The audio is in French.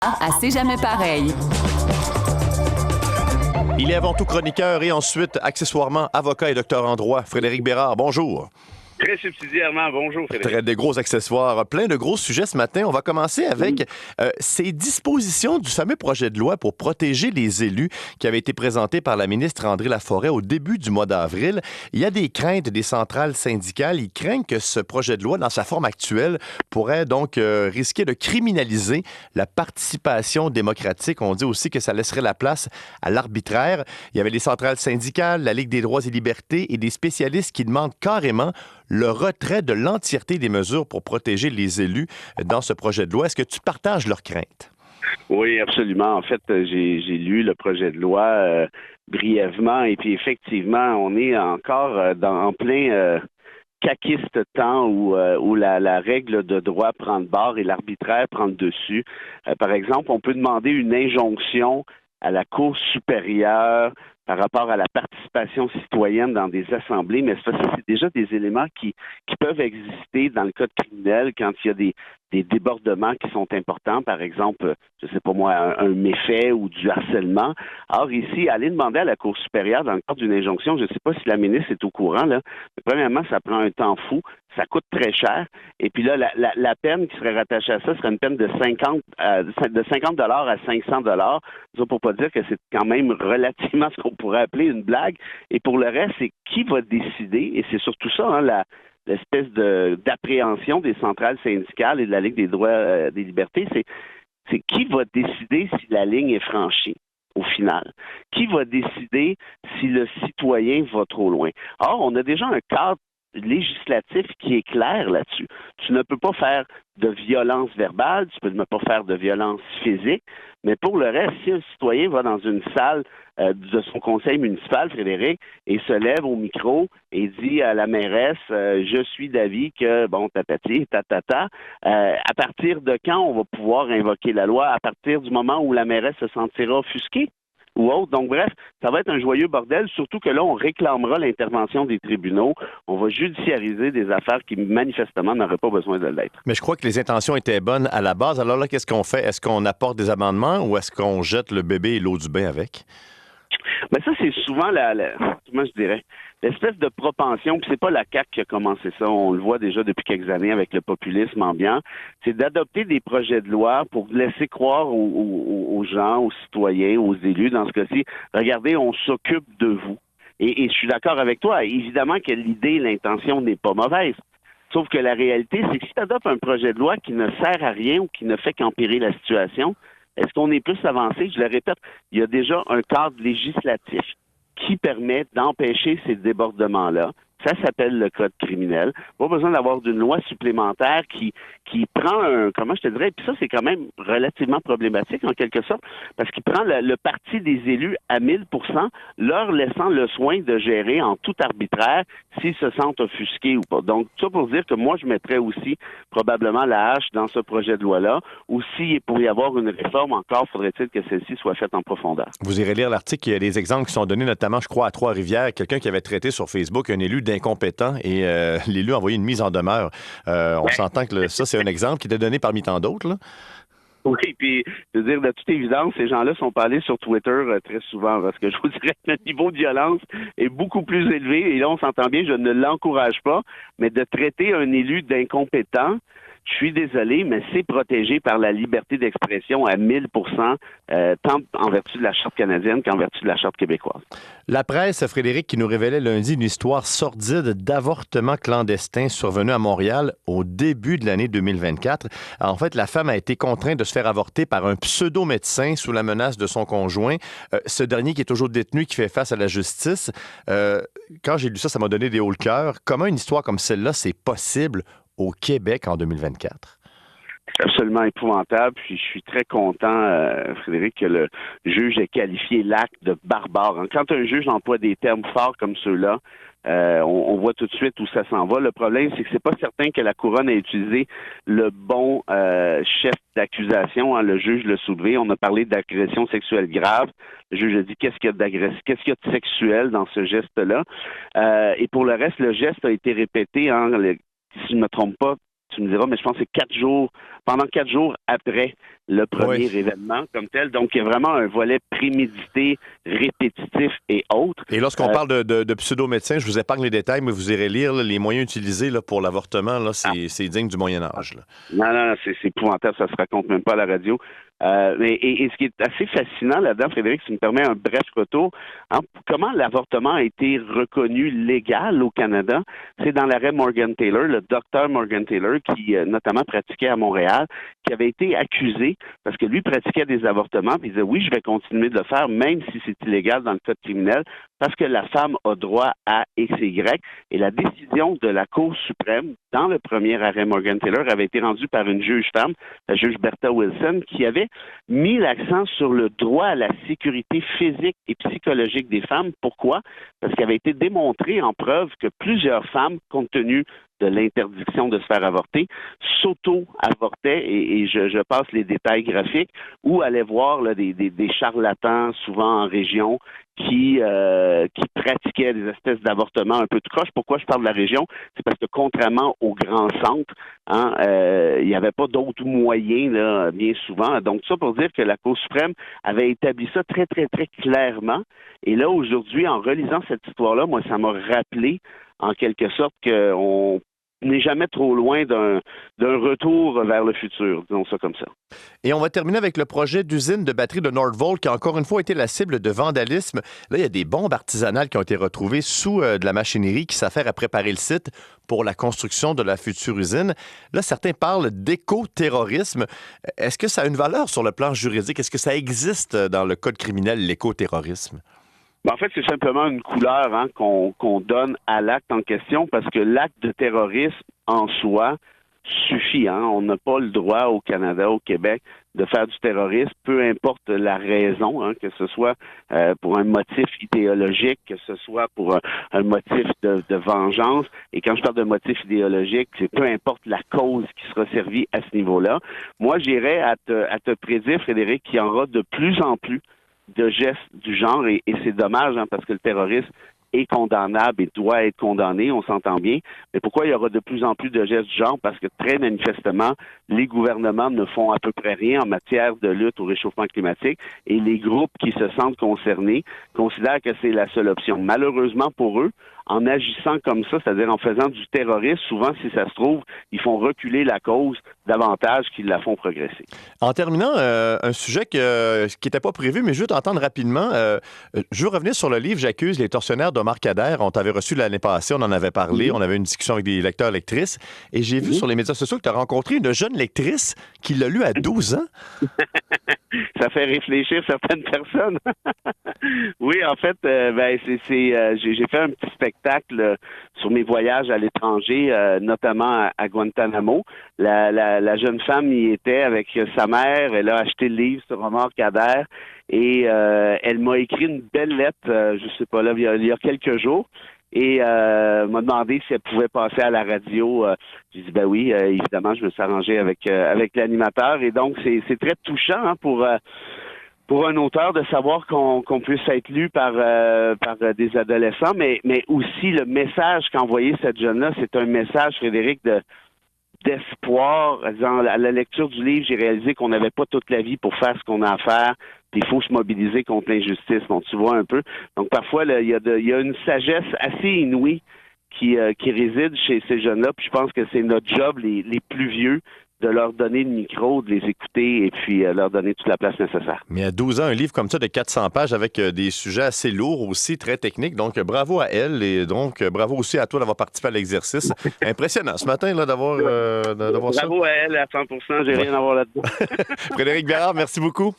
À C'est jamais pareil. Il est avant tout chroniqueur et ensuite, accessoirement, avocat et docteur en droit. Frédéric Bérard, bonjour. Très subsidiairement, bonjour Frédéric. Des gros accessoires, plein de gros sujets ce matin. On va commencer avec ces dispositions du fameux projet de loi pour protéger les élus qui avait été présenté par la ministre André Laforêt au début du mois d'avril. Il y a des craintes des centrales syndicales. Ils craignent que ce projet de loi, dans sa forme actuelle, pourrait donc risquer de criminaliser la participation démocratique. On dit aussi que ça laisserait la place à l'arbitraire. Il y avait les centrales syndicales, la Ligue des droits et libertés et des spécialistes qui demandent carrément le retrait de l'entièreté des mesures pour protéger les élus dans ce projet de loi. Est-ce que tu partages leurs craintes? Oui, absolument. En fait, j'ai lu le projet de loi brièvement et puis effectivement, on est encore en plein caquiste temps où la règle de droit prend le bord et l'arbitraire prend le dessus. Par exemple, on peut demander une injonction à la Cour supérieure par rapport à la participation citoyenne dans des assemblées, mais ça, c'est déjà des éléments qui peuvent exister dans le code criminel quand il y a des débordements qui sont importants, par exemple, je sais pas moi, un méfait ou du harcèlement. Or, ici, aller demander à la Cour supérieure dans le cadre d'une injonction, je ne sais pas si la ministre est au courant, là, mais premièrement, ça prend un temps fou, ça coûte très cher, et puis là, la peine qui serait rattachée à ça serait une peine de 50 à 500 $. Ça pour pas dire que c'est quand même relativement ce qu'on pourrait appeler une blague. Et pour le reste, c'est qui va décider, et c'est surtout ça, hein, l'espèce d'appréhension des centrales syndicales et de la Ligue des droits des libertés, c'est qui va décider si la ligne est franchie au final? Qui va décider si le citoyen va trop loin? Or, on a déjà un cadre législatif qui est clair là-dessus. Tu ne peux pas faire de violence verbale, tu ne peux pas faire de violence physique, mais pour le reste, si un citoyen va dans une salle de son conseil municipal, Frédéric, et se lève au micro et dit à la mairesse, je suis d'avis que, bon, tatati, tatata, à partir de quand on va pouvoir invoquer la loi? À partir du moment où la mairesse se sentira offusquée? Ou autre. Donc, bref, ça va être un joyeux bordel, surtout que là, on réclamera l'intervention des tribunaux. On va judiciariser des affaires qui, manifestement, n'auraient pas besoin de l'être. Mais je crois que les intentions étaient bonnes à la base. Alors là, qu'est-ce qu'on fait? Est-ce qu'on apporte des amendements ou est-ce qu'on jette le bébé et l'eau du bain avec? Mais ça, c'est souvent comment je dirais, l'espèce de propension, puis c'est pas la CAQ qui a commencé ça, on le voit déjà depuis quelques années avec le populisme ambiant, c'est d'adopter des projets de loi pour laisser croire aux gens, aux citoyens, aux élus, dans ce cas-ci, regardez, on s'occupe de vous. Et je suis d'accord avec toi, évidemment que l'idée, l'intention n'est pas mauvaise. Sauf que la réalité, c'est que si tu adoptes un projet de loi qui ne sert à rien ou qui ne fait qu'empirer la situation, est-ce qu'on est plus avancé? Je le répète, il y a déjà un cadre législatif qui permet d'empêcher ces débordements-là. Ça s'appelle le code criminel. Pas besoin d'avoir d'une loi supplémentaire qui prend comment je te dirais, puis ça, c'est quand même relativement problématique en quelque sorte, parce qu'il prend le parti des élus à 1000%, leur laissant le soin de gérer en tout arbitraire s'ils se sentent offusqués ou pas. Donc, ça pour dire que moi, je mettrais aussi probablement la hache dans ce projet de loi-là, ou s'il pourrait y avoir une réforme, encore faudrait-il que celle-ci soit faite en profondeur. Vous irez lire l'article, il y a des exemples qui sont donnés, notamment, je crois, à Trois-Rivières, quelqu'un qui avait traité sur Facebook un élu d'incompétent et l'élu a envoyé une mise en demeure. On s'entend que ça, c'est un exemple qui était donné parmi tant d'autres, là. Oui, puis je veux dire, de toute évidence, ces gens-là sont pas allés sur Twitter très souvent parce que je vous dirais que le niveau de violence est beaucoup plus élevé et là, on s'entend bien, je ne l'encourage pas, mais de traiter un élu d'incompétent, je suis désolé, mais c'est protégé par la liberté d'expression à 1000%, tant en vertu de la Charte canadienne qu'en vertu de la Charte québécoise. La presse, Frédéric, qui nous révélait lundi une histoire sordide d'avortement clandestin survenu à Montréal au début de l'année 2024. En fait, la femme a été contrainte de se faire avorter par un pseudo-médecin sous la menace de son conjoint. Ce dernier qui est toujours détenu, qui fait face à la justice. Quand j'ai lu ça, ça m'a donné des hauts le cœur. Comment une histoire comme celle-là, c'est possible au Québec en 2024? C'est absolument épouvantable. Puis je suis très content, Frédéric, que le juge ait qualifié l'acte de barbare. Quand un juge emploie des termes forts comme ceux-là, on voit tout de suite où ça s'en va. Le problème, c'est que c'est pas certain que la couronne ait utilisé le bon chef d'accusation. Le juge l'a soulevé. On a parlé d'agression sexuelle grave. Le juge a dit qu'est-ce qu'il y a de sexuel dans ce geste-là. Et pour le reste, le geste a été répété, si je ne me trompe pas, tu me diras, mais je pense que c'est 4 jours, pendant 4 jours après le premier événement comme tel. Donc, il y a vraiment un volet prémédité, répétitif et autres. Et lorsqu'on parle de pseudo-médecins, je vous épargne les détails, mais vous irez lire là, les moyens utilisés là, pour l'avortement. Là, c'est digne du Moyen Âge. Là. Non, c'est épouvantable, ça se raconte même pas à la radio. Et ce qui est assez fascinant là-dedans, Frédéric, si tu me permets un bref retour, comment l'avortement a été reconnu légal au Canada, c'est dans l'arrêt Morgan Taylor, le docteur Morgan Taylor, qui notamment pratiquait à Montréal, qui avait été accusé parce que lui pratiquait des avortements, puis il disait oui, je vais continuer de le faire, même si c'est illégal dans le code criminel, parce que la femme a droit à X et Y. Et la décision de la Cour suprême, dans le premier arrêt Morgan Taylor, avait été rendue par une juge femme, la juge Bertha Wilson, qui avait mis l'accent sur le droit à la sécurité physique et psychologique des femmes. Pourquoi? Parce qu'il avait été démontré en preuve que plusieurs femmes, compte tenu de l'interdiction de se faire avorter, s'auto-avortaient, et je passe les détails graphiques, ou allaient voir là, des charlatans, souvent en région, qui pratiquaient des espèces d'avortements un peu de croche. Pourquoi je parle de la région? C'est parce que contrairement aux grands centres, il n'y avait pas d'autres moyens, là, bien souvent. Donc, ça pour dire que la Cour suprême avait établi ça très, très, très clairement. Et là, aujourd'hui, en relisant cette histoire-là, moi, ça m'a rappelé, en quelque sorte, qu'on n'est jamais trop loin d'un retour vers le futur, disons ça comme ça. Et on va terminer avec le projet d'usine de batterie de Northvolt qui a encore une fois été la cible de vandalisme. Là, il y a des bombes artisanales qui ont été retrouvées sous de la machinerie qui s'affaire à préparer le site pour la construction de la future usine. Là, certains parlent d'éco-terrorisme. Est-ce que ça a une valeur sur le plan juridique? Est-ce que ça existe dans le code criminel, l'éco-terrorisme? En fait, c'est simplement une couleur qu'on donne à l'acte en question parce que l'acte de terrorisme en soi suffit. On n'a pas le droit au Canada, au Québec, de faire du terrorisme, peu importe la raison, que ce soit pour un motif idéologique, que ce soit pour un motif de vengeance. Et quand je parle de motif idéologique, c'est peu importe la cause qui sera servie à ce niveau-là. Moi, j'irais à te prédire, Frédéric, qu'il y en aura de plus en plus de gestes du genre, et c'est dommage parce que le terrorisme est condamnable et doit être condamné, on s'entend bien. Mais pourquoi il y aura de plus en plus de gestes du genre? Parce que très manifestement, les gouvernements ne font à peu près rien en matière de lutte au réchauffement climatique et les groupes qui se sentent concernés considèrent que c'est la seule option. Malheureusement pour eux, en agissant comme ça, c'est-à-dire en faisant du terrorisme, souvent, si ça se trouve, ils font reculer la cause davantage qu'ils la font progresser. En terminant, un sujet qui n'était pas prévu, mais je veux t'entendre rapidement. Je veux revenir sur le livre J'accuse les tortionnaires d'Omar Khadr. On t'avait reçu l'année passée, on en avait parlé, on avait une discussion avec des lecteurs, lectrices, et j'ai vu sur les médias sociaux que tu as rencontré une jeune lectrice qui l'a lu à 12 ans. Ça fait réfléchir certaines personnes. Oui, en fait, j'ai fait un petit spectacle sur mes voyages à l'étranger, notamment à Guantanamo. La jeune femme y était avec sa mère. Elle a acheté le livre sur Omar Khadr et elle m'a écrit une belle lettre, je sais pas là, il y a quelques jours. Et m'a demandé si elle pouvait passer à la radio. J'ai dit ben oui, évidemment, je me suis arrangé avec l'animateur. Et donc, c'est très touchant pour un auteur de savoir qu'on puisse être lu par des adolescents, mais aussi le message qu'a envoyé cette jeune-là, c'est un message, Frédéric, d'espoir. À la lecture du livre, j'ai réalisé qu'on n'avait pas toute la vie pour faire ce qu'on a à faire. Puis il faut se mobiliser contre l'injustice. Bon, tu vois un peu. Donc parfois, il y a une sagesse assez inouïe qui réside chez ces jeunes-là. Puis je pense que c'est notre job, les plus vieux, de leur donner le micro, de les écouter et puis leur donner toute la place nécessaire. Mais à 12 ans, un livre comme ça de 400 pages avec des sujets assez lourds aussi, très techniques. Donc, bravo à elle et donc bravo aussi à toi d'avoir participé à l'exercice. Impressionnant ce matin là, d'avoir ça. Bravo à elle à 100%, j'ai rien à voir là-dedans. Frédéric Bérard, merci beaucoup.